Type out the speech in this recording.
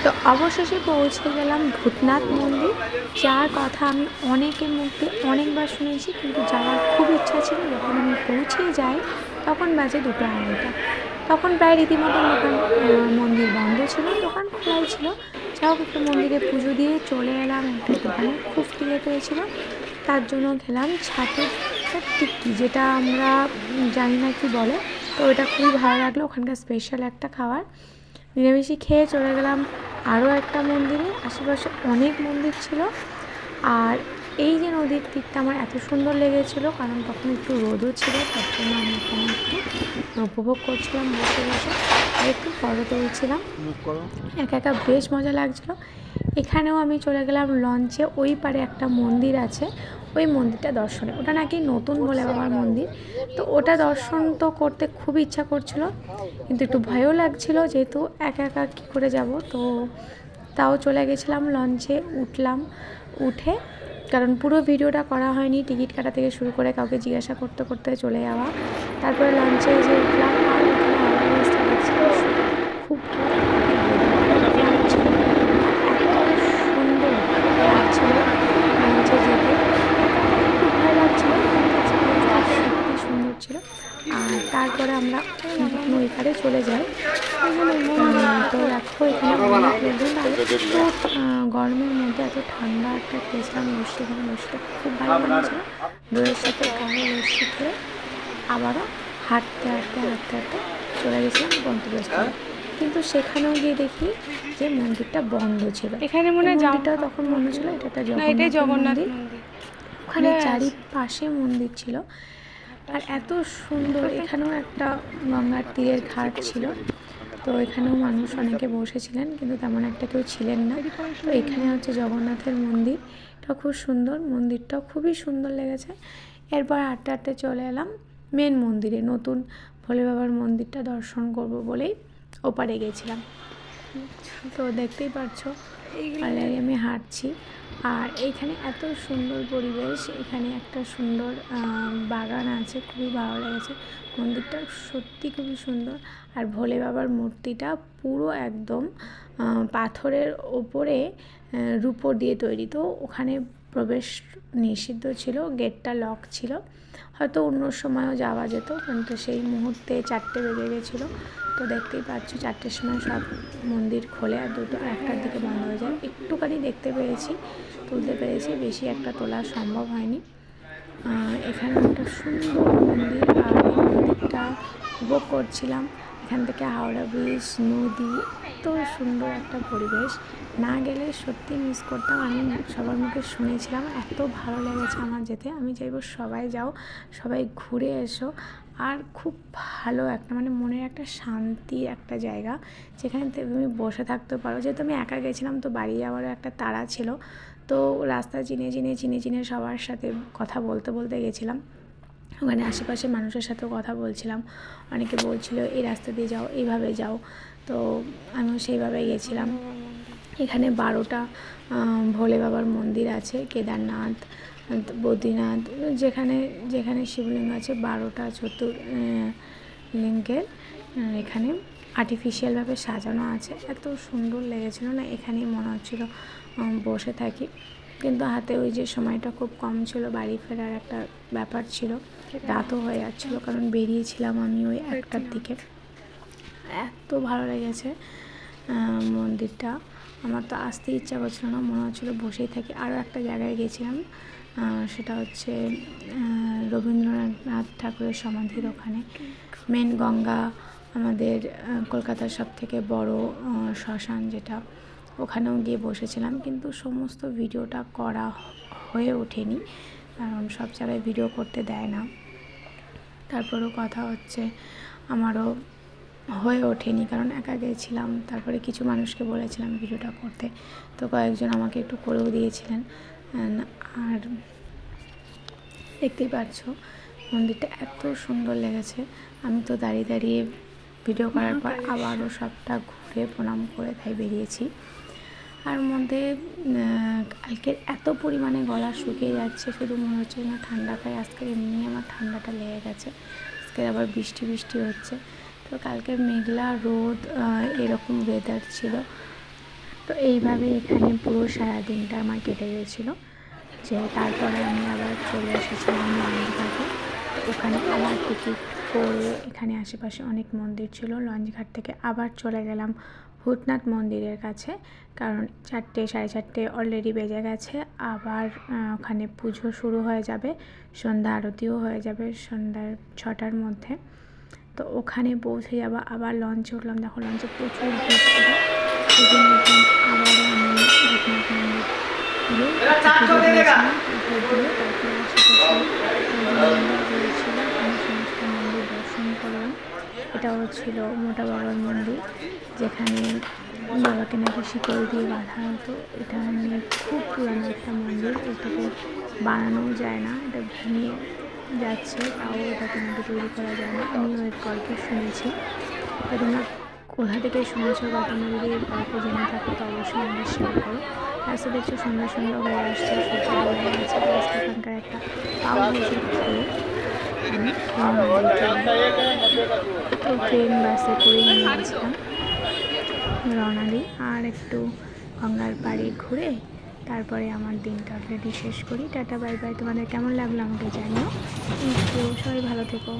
তো অবশেষে পৌঁছে গেলাম ভূতনাথ মন্দির, যার কথা আমি অনেকের মুখে অনেকবার শুনেছি, কিন্তু যাওয়ার খুব ইচ্ছা ছিল। যখন আমি পৌঁছে যাই তখন বাজে 2:30। তখন প্রায় রীতিমতন দোকান মন্দির বন্ধ ছিল, দোকান খোলাই ছিল। যাই হোক, একটু মন্দিরে পুজো দিয়ে চলে এলাম। একটা দোকানে খুব খিদে পেয়েছিল, তার জন্য খেলাম ছাতুর টিক্কি, যেটা আমরা জানি না কি বলে। তো এটা খুবই ভালো লাগলো, ওখানকার স্পেশাল একটা খাবার। নিরামিষই খেয়ে চলে গেলাম আরও একটা মন্দিরে। আশেপাশে অনেক মন্দির ছিল। আর এই যে নদীর তীরটা আমার এত সুন্দর লেগেছিলো, কারণ তখন একটু রোদও ছিল, তার জন্য আমি এখানে একটু উপভোগ করছিলাম বসে বসে, আর একটু ফটো তুলছিলাম। একা একা বেশ মজা লাগছিলো। এখানেও আমি চলে গেলাম লঞ্চে। ওই পারে একটা মন্দির আছে, ওই মন্দিরটা দর্শনে। ওটা নাকি নতুন ভোলে বাবার মন্দির, তো ওটা দর্শন তো করতে খুব ইচ্ছা করছিল, কিন্তু একটু ভয়ও লাগছিল, যেহেতু একা একা কী করে যাব। তো তাও চলে গেছিলাম লঞ্চে, উঠলাম। উঠে, কারণ পুরো ভিডিওটা করা হয়নি, টিকিট কাটা থেকে শুরু করে কাউকে জিজ্ঞাসা করতে করতে চলে যাওয়া। তারপরে লঞ্চে যে উঠলাম, আর খুব সুন্দর লাগছিল লঞ্চে যেতে, খুব ভালো লাগছিল। সত্যি সুন্দর ছিল। আর তারপরে আমরা ওই পারে চলে যাই। তো দেখো, এখানে অনেক লোকজন, আর এত গরমের মধ্যে এত ঠান্ডা একটা খেয়েছিলাম লস্যি। এখানে লস্যিটা খুব ভালো বানিয়েছিল, দইয়ের সাথে গাঢ় লস্যি খেয়ে আবারও হাঁটতে হাঁটতে হাঁটতে হাঁটতে চলে গেছিলাম গন্তব্যস্থলে। কিন্তু সেখানেও গিয়ে দেখি যে মন্দিরটা বন্ধ ছিল। এখানে মনে হয় মন্দিরটা তখন বন্ধ ছিল, এটা একটা জগন্নাথ মন্দির। ওখানে চারিপাশে মন্দির ছিল, আর এত সুন্দর। এখানেও একটা গঙ্গার তীরের ঘাট ছিল, তো এখানেও মানুষ অনেকে বসেছিলেন, কিন্তু তেমন একটা কেউ ছিলেন না। তো এখানে হচ্ছে জগন্নাথের মন্দির, এটা খুব সুন্দর। মন্দিরটাও খুবই সুন্দর লেগেছে। এরপর হাঁটতে হাঁটতে চলে এলাম মেন মন্দিরে, নতুন ভোলে বাবার মন্দিরটা দর্শন করব বলেই ওপারে গেছিলাম। তো দেখতেই পারছো অলরেডি আমি হাঁটছি, আর এইখানে এত সুন্দর পরিবেশ। এখানে একটা সুন্দর বাগান আছে, খুবই ভালো লেগেছে। মন্দিরটা সত্যি খুবই সুন্দর। আর ভোলে বাবার মূর্তিটা পুরো একদম পাথরের ওপরে রূপো দিয়ে তৈরি। তো ওখানে প্রবেশ নিষিদ্ধ ছিল, গেটটা লক ছিল। হয়তো অন্য সময়ও যাওয়া যেত, কিন্তু সেই মুহূর্তে 4টে বেজে গেছিলো। তো দেখতেই পাচ্ছ 4টের সময় সব মন্দির খোলে, আর 1টার দিকে বন্ধ হয়ে যায়। একটুখানি দেখতে পেরেছি, তুলতে পেরেছি, বেশি একটা তোলা সম্ভব হয়নি। এখানে একটা সুন্দর মন্দির, আর এই মন্দিরটা উপভোগ করছিলাম। এখান থেকে হাওড়া ব্রিজ, নদী, এত সুন্দর একটা পরিবেশ। না গেলে সত্যি মিস করতাম। আমি সবার মুখে শুনেছিলাম, এত ভালো লেগেছে আমার যেতে। আমি চাইবো সবাই যাও, সবাই ঘুরে এসো। আর খুব ভালো একটা, মানে মনের একটা শান্তির একটা জায়গা, যেখানে তুমি বসে থাকতে পারো। যেহেতু আমি একা গেছিলাম, তো বাড়ি যাওয়ারও একটা তাড়া ছিল, তো রাস্তা চিনে সবার সাথে কথা বলতে বলতে গেছিলাম। ওখানে আশেপাশে মানুষের সাথেও কথা বলছিলাম। অনেকে বলছিল এই রাস্তা দিয়ে যাও, এইভাবে যাও, তো আমিও সেইভাবে গেছিলাম। এখানে 12টা ভোলে বাবার মন্দির আছে, কেদারনাথ, বদ্রীনাথ, যেখানে যেখানে শিবলিঙ্গ আছে 12টা লিঙ্গের এখানে আর্টিফিশিয়ালভাবে সাজানো আছে। এত সুন্দর লেগেছিলো না, এখানেই মনে হচ্ছিলো বসে থাকি। কিন্তু হাতে ওই যে সময়টা খুব কম ছিল, বাড়ি ফেরার একটা ব্যাপার ছিল, রাতও হয়ে যাচ্ছিলো, কারণ বেরিয়েছিলাম আমি ওই 1টার দিকে। এত ভালো লেগেছে মন্দিরটা, আমার তো আসতে ইচ্ছা করছিল না, মনে হচ্ছিলো বসেই থাকি। আরও একটা জায়গায় গেছিলাম, সেটা হচ্ছে রবীন্দ্রনাথ ঠাকুরের সমাধির ওখানে। মেন গঙ্গা, আমাদের কলকাতার সবথেকে বড় শ্মশান যেটা, ওখানেও গিয়ে বসেছিলাম, কিন্তু সমস্ত ভিডিওটা করা হয়ে ওঠেনি, কারণ সব জায়গায় ভিডিও করতে দেয় না। তারপরেও কথা হচ্ছে আমারও হয়ে ওঠেনি, কারণ একা গিয়েছিলাম। তারপরে কিছু মানুষকে বলেছিলাম ভিডিওটা করতে, তো কয়েকজন আমাকে একটু করেও দিয়েছিলেন। আর দেখতেই পাচ্ছ মন্দিরটা এত সুন্দর লেগেছে। আমি তো দাঁড়িয়ে দাঁড়িয়ে ভিডিও করার পর আবারও সবটা ঘুরে প্রণাম করে তাই বেরিয়েছি। আর মধ্যে কালকের এত পরিমাণে গলা শুকিয়ে যাচ্ছে, শুধু মনে হচ্ছে না ঠান্ডা খাই। আজকে এমনি আমার ঠান্ডাটা লেগে গেছে, আজকে আবার বৃষ্টি হচ্ছে। তো কালকের মেঘলা রোদ এরকম ওয়েদার ছিল। তো এইভাবে এখানে পুরো সারাদিনটা আমার কেটে গিয়েছিলো। যে তারপরে আমি আবার চলে এসেছিলাম লঞ্চঘাটে। ওখানে আবার টিকিট করে এখানে আশেপাশে অনেক মন্দির ছিল। লঞ্চঘাট থেকে আবার চলে গেলাম ভূতনাথ মন্দিরের কাছে, কারণ 4টে 4:30 অলরেডি বেজে গেছে। আবার ওখানে পুজো শুরু হয়ে যাবে, সন্ধ্যা আরতিও হয়ে যাবে সন্ধ্যার 6টার মধ্যে। তো ওখানে পৌঁছে যাবো। আবার লঞ্চে উঠলাম, দেখো লঞ্চে প্রচুর ভিড় ছিল। সেই জন্য আবারও আমি ভূতনাথ মন্দির পুজো দিয়েছিলাম। পুজো দিয়ে তারপরে আশেপাশে মন্দির রয়েছিল, আমি সমস্ত মন্দির দর্শন করলাম। এটাও ছিল মোটা বাবার মন্দির, যেখানে বাবাকে নাকি শিকল দিয়ে বাঁধা হতো। এটা নিয়ে খুব পুরানো একটা মন্দির, এটাকে বানানো যায় না, এটা ভেঙে যাচ্ছে, তাও এটাকে নাকি তৈরি করা যায় না। আমিও এর গল্প শুনেছি। তো তোমরা কোথা থেকে শুনেছো বা তোমরা যদি এর গল্প জেনে থাকো তো অবশ্যই আমাদের শেয়ার করো। রাস্তা দেখছো সুন্দর সুন্দর হয়ে আসছে, সূর্য ডুবে গেছে। রাস্তা এখানকার একটা পাও ভাজি খেয়ে আমি তো ট্রেন বাসে করে নিয়েছিলাম রওনা দিই। আর একটু গঙ্গার পাড়ে ঘুরে তারপরে আমার দিনটা অলরেডি শেষ করি। Tata bye bye. তোমাদের কেমন লাগলো আমাকে জানিও। সবাই ভালো থেকো।